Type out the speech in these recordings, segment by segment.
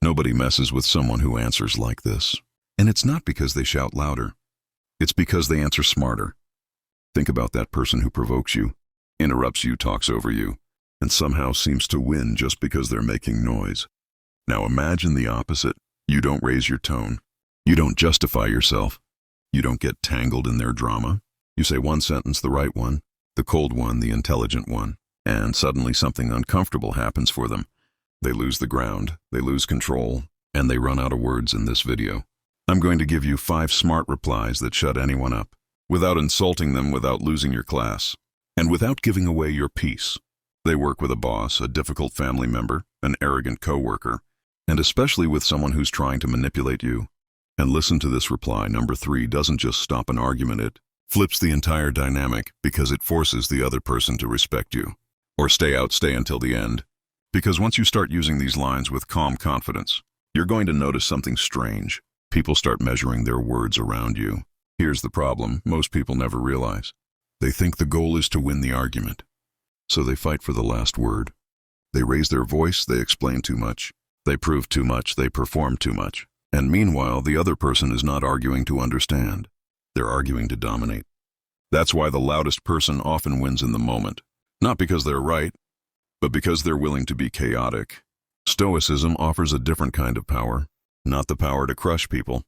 Nobody messes with someone who answers like this. And it's not because they shout louder. It's because they answer smarter. Think about that person who provokes you, interrupts you, talks over you, and somehow seems to win just because they're making noise. Now imagine the opposite. You don't raise your tone. You don't justify yourself. You don't get tangled in their drama. You say one sentence, the right one, the cold one, the intelligent one, and suddenly something uncomfortable happens for them. They lose the ground, they lose control, and they run out of words in this video. I'm going to give you 5 smart replies that shut anyone up, without insulting them, without losing your class, and without giving away your peace. They work with a boss, a difficult family member, an arrogant coworker, and especially with someone who's trying to manipulate you. And listen to this reply. Number 3 doesn't just stop an argument, it flips the entire dynamic because it forces the other person to respect you. Or stay until the end. Because once you start using these lines with calm confidence, you're going to notice something strange. People start measuring their words around you. Here's the problem most people never realize. They think the goal is to win the argument. So they fight for the last word. They raise their voice, they explain too much. They prove too much, they perform too much. And meanwhile, the other person is not arguing to understand. They're arguing to dominate. That's why the loudest person often wins in the moment. Not because they're right, but because they're willing to be chaotic. Stoicism offers a different kind of power. Not the power to crush people,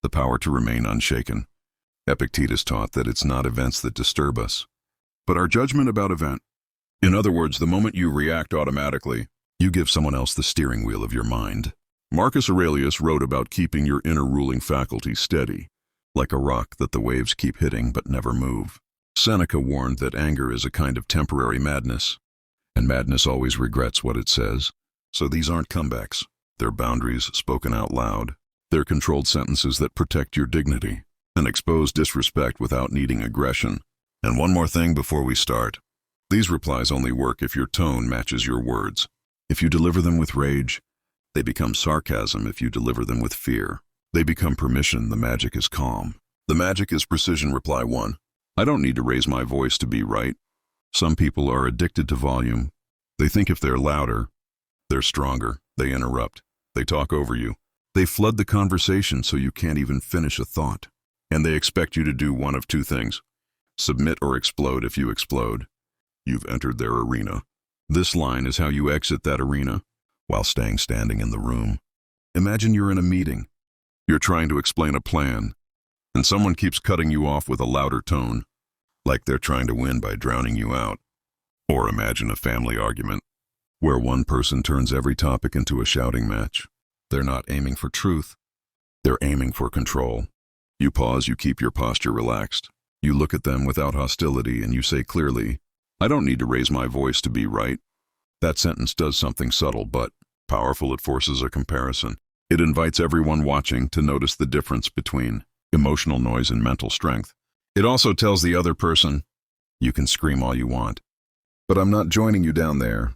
the power to remain unshaken. Epictetus taught that it's not events that disturb us, but our judgment about event. In other words, the moment you react automatically, you give someone else the steering wheel of your mind. Marcus Aurelius wrote about keeping your inner ruling faculty steady, like a rock that the waves keep hitting but never move. Seneca warned that anger is a kind of temporary madness, and madness always regrets what it says. So these aren't comebacks. They're boundaries spoken out loud. They're controlled sentences that protect your dignity and expose disrespect without needing aggression. And one more thing before we start. These replies only work if your tone matches your words. If you deliver them with rage, they become sarcasm. If you deliver them with fear, they become permission. The magic is calm. The magic is precision. Reply 1. I don't need to raise my voice to be right. Some people are addicted to volume. They think if they're louder, they're stronger. They interrupt. They talk over you. They flood the conversation so you can't even finish a thought. And they expect you to do one of 2 things. Submit or explode. If you explode, you've entered their arena. This line is how you exit that arena while staying standing in the room. Imagine you're in a meeting. You're trying to explain a plan, and someone keeps cutting you off with a louder tone, like they're trying to win by drowning you out. Or imagine a family argument, where one person turns every topic into a shouting match. They're not aiming for truth. They're aiming for control. You pause, you keep your posture relaxed. You look at them without hostility and you say clearly, I don't need to raise my voice to be right. That sentence does something subtle but powerful. It forces a comparison. It invites everyone watching to notice the difference between emotional noise and mental strength. It also tells the other person, you can scream all you want, but I'm not joining you down there.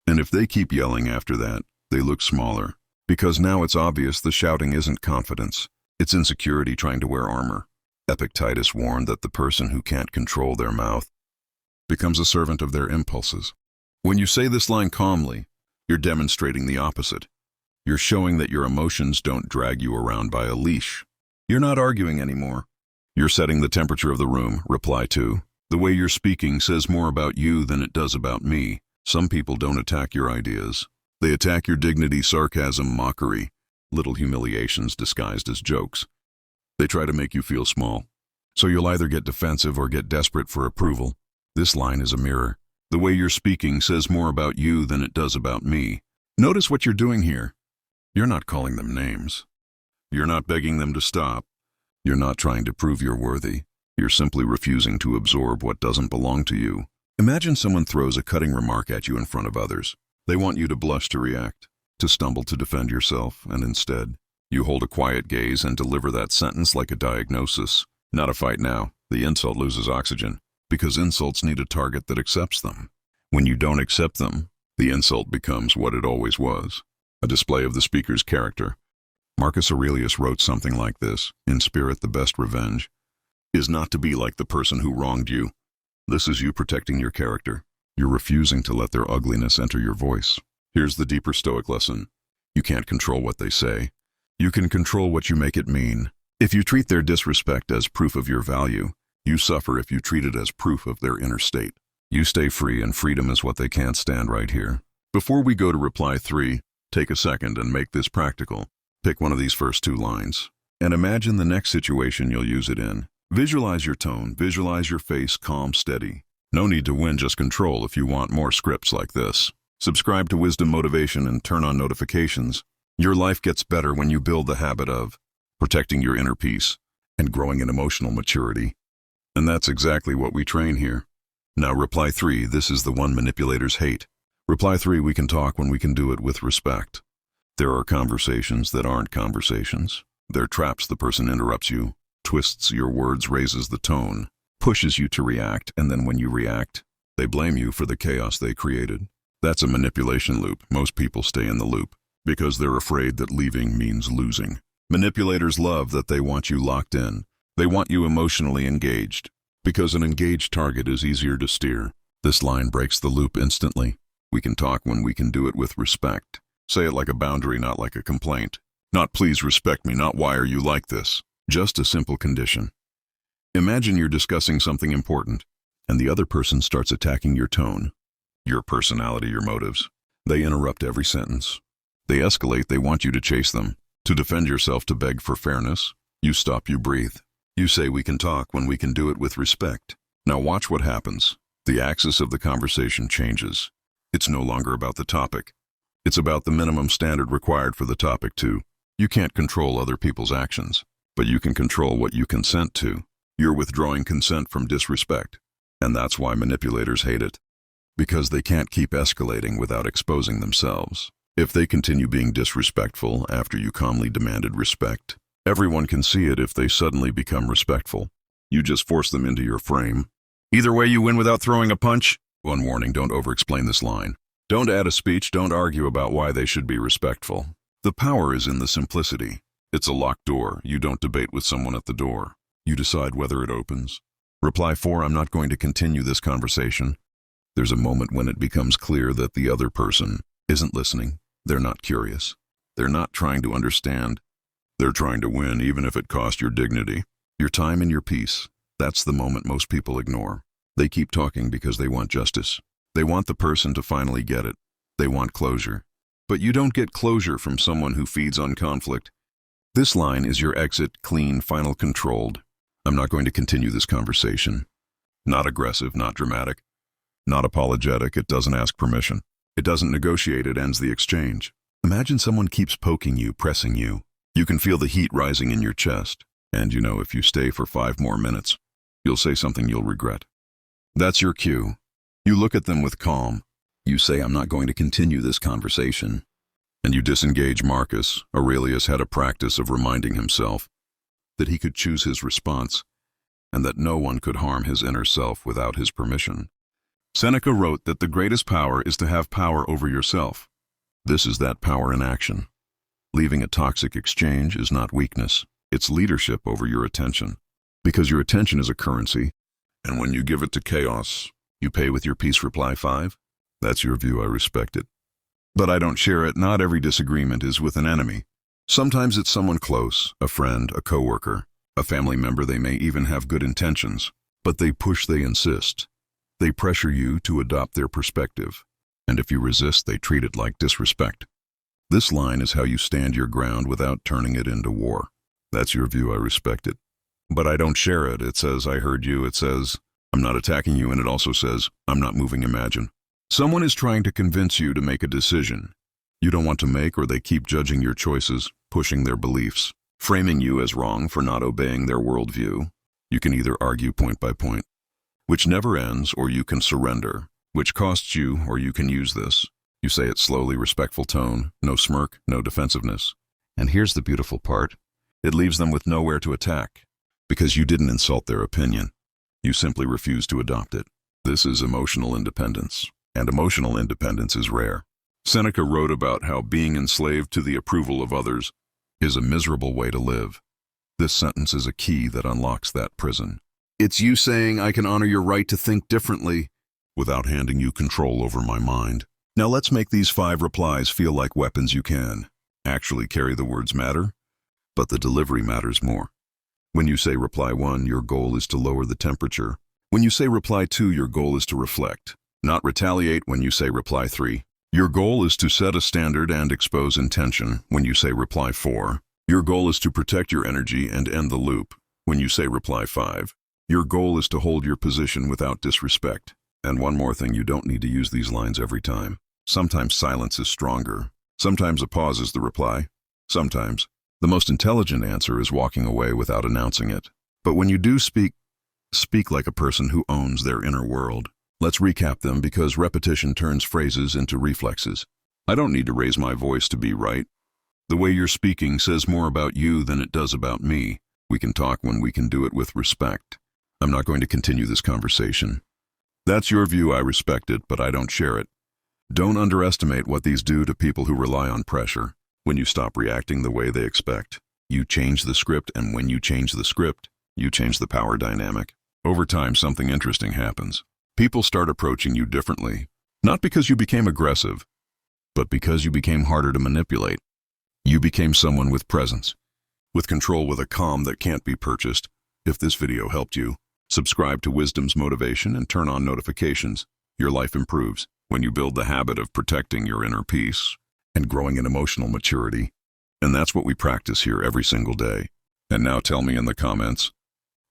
And if they keep yelling after that, they look smaller. Because now it's obvious the shouting isn't confidence. It's insecurity trying to wear armor. Epictetus warned that the person who can't control their mouth becomes a servant of their impulses. When you say this line calmly, you're demonstrating the opposite. You're showing that your emotions don't drag you around by a leash. You're not arguing anymore. You're setting the temperature of the room. Reply 2. The way you're speaking says more about you than it does about me. Some people don't attack your ideas. They attack your dignity, sarcasm, mockery, little humiliations disguised as jokes. They try to make you feel small. So you'll either get defensive or get desperate for approval. This line is a mirror. The way you're speaking says more about you than it does about me. Notice what you're doing here. You're not calling them names. You're not begging them to stop. You're not trying to prove you're worthy. You're simply refusing to absorb what doesn't belong to you. Imagine someone throws a cutting remark at you in front of others. They want you to blush to react, to stumble to defend yourself, and instead, you hold a quiet gaze and deliver that sentence like a diagnosis. Not a fight now. The insult loses oxygen, because insults need a target that accepts them. When you don't accept them, the insult becomes what it always was, a display of the speaker's character. Marcus Aurelius wrote something like this, in spirit, the best revenge is not to be like the person who wronged you. This is you protecting your character. You're refusing to let their ugliness enter your voice. Here's the deeper Stoic lesson. You can't control what they say. You can control what you make it mean. If you treat their disrespect as proof of your value, you suffer if you treat it as proof of their inner state. You stay free, and freedom is what they can't stand right here. Before we go to reply 3, take a second and make this practical. Pick one of these first 2 lines, and imagine the next situation you'll use it in. Visualize your tone, visualize your face, calm, steady. No need to win, just control if you want more scripts like this. Subscribe to Wisdom Motivation and turn on notifications. Your life gets better when you build the habit of protecting your inner peace and growing in emotional maturity. And that's exactly what we train here. Now, reply 3, this is the one manipulators hate. Reply 3, we can talk when we can do it with respect. There are conversations that aren't conversations. They're traps. The person interrupts you, twists your words, raises the tone, pushes you to react, and then when you react, they blame you for the chaos they created. That's a manipulation loop. Most people stay in the loop because they're afraid that leaving means losing. Manipulators love that they want you locked in. They want you emotionally engaged, because an engaged target is easier to steer. This line breaks the loop instantly. We can talk when we can do it with respect. Say it like a boundary, not like a complaint. Not please respect me, not why are you like this. Just a simple condition. Imagine you're discussing something important, and the other person starts attacking your tone, your personality, your motives. They interrupt every sentence. They escalate. They want you to chase them. To defend yourself, to beg for fairness, you stop, you breathe. You say we can talk when we can do it with respect. Now watch what happens. The axis of the conversation changes. It's no longer about the topic. It's about the minimum standard required for the topic too. You can't control other people's actions, but you can control what you consent to. You're withdrawing consent from disrespect. And that's why manipulators hate it. Because they can't keep escalating without exposing themselves. If they continue being disrespectful after you calmly demanded respect, everyone can see it. If they suddenly become respectful, you just force them into your frame. Either way, you win without throwing a punch. One warning, don't over-explain this line. Don't add a speech, don't argue about why they should be respectful. The power is in the simplicity. It's a locked door. You don't debate with someone at the door. You decide whether it opens. Reply 4, I'm not going to continue this conversation. There's a moment when it becomes clear that the other person isn't listening. They're not curious. They're not trying to understand. They're trying to win, even if it costs your dignity, your time, and your peace. That's the moment most people ignore. They keep talking because they want justice. They want the person to finally get it. They want closure. But you don't get closure from someone who feeds on conflict. This line is your exit, clean, final, controlled. I'm not going to continue this conversation. Not aggressive, not dramatic, not apologetic. It doesn't ask permission. It doesn't negotiate. It ends the exchange. Imagine someone keeps poking you, pressing you. You can feel the heat rising in your chest. And you know if you stay for 5 more minutes, you'll say something you'll regret. That's your cue. You look at them with calm. You say, I'm not going to continue this conversation. And you disengage. Marcus Aurelius had a practice of reminding himself that he could choose his response and that no one could harm his inner self without his permission. Seneca wrote that the greatest power is to have power over yourself. This is that power in action. Leaving a toxic exchange is not weakness. It's leadership over your attention. Because your attention is a currency, and when you give it to chaos, you pay with your peace. Reply 5. That's your view. I respect it. But I don't share it. Not every disagreement is with an enemy. Sometimes it's someone close, a friend, a coworker, a family member. They may even have good intentions, but they push, they insist. They pressure you to adopt their perspective. And if you resist, they treat it like disrespect. This line is how you stand your ground without turning it into war. That's your view. I respect it. But I don't share it. It says, I heard you. It says, I'm not attacking you. And it also says, I'm not moving. Imagine someone is trying to convince you to make a decision you don't want to make, or they keep judging your choices, pushing their beliefs, framing you as wrong for not obeying their worldview. You can either argue point by point, which never ends, or you can surrender, which costs you, or you can use this. You say it slowly, respectful tone, no smirk, no defensiveness. And here's the beautiful part. It leaves them with nowhere to attack, because you didn't insult their opinion. You simply refuse to adopt it. This is emotional independence, and emotional independence is rare. Seneca wrote about how being enslaved to the approval of others is a miserable way to live. This sentence is a key that unlocks that prison. It's you saying, I can honor your right to think differently without handing you control over my mind. Now let's make these 5 replies feel like weapons you can actually carry the words matter, but the delivery matters more. When you say reply 1, your goal is to lower the temperature. When you say reply 2, your goal is to reflect, not retaliate. When you say reply 3, your goal is to set a standard and expose intention. When you say reply 4, your goal is to protect your energy and end the loop. When you say reply 5, your goal is to hold your position without disrespect. And one more thing, you don't need to use these lines every time. Sometimes silence is stronger. Sometimes a pause is the reply. Sometimes the most intelligent answer is walking away without announcing it. But when you do speak like a person who owns their inner world. Let's recap them, because repetition turns phrases into reflexes. I don't need to raise my voice to be right. The way you're speaking says more about you than it does about me. We can talk when we can do it with respect. I'm not going to continue this conversation. That's your view, I respect it, but I don't share it. Don't underestimate what these do to people who rely on pressure. When you stop reacting the way they expect, you change the script, and when you change the script, you change the power dynamic. Over time, something interesting happens. People start approaching you differently, not because you became aggressive, but because you became harder to manipulate. You became someone with presence, with control, with a calm that can't be purchased. If this video helped you, subscribe to Wisdom's Motivation and turn on notifications. Your life improves when you build the habit of protecting your inner peace and growing in emotional maturity. And that's what we practice here every single day. And now tell me in the comments,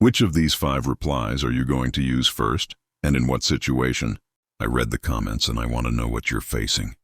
which of these 5 replies are you going to use first, and in what situation? I read the comments and I want to know what you're facing.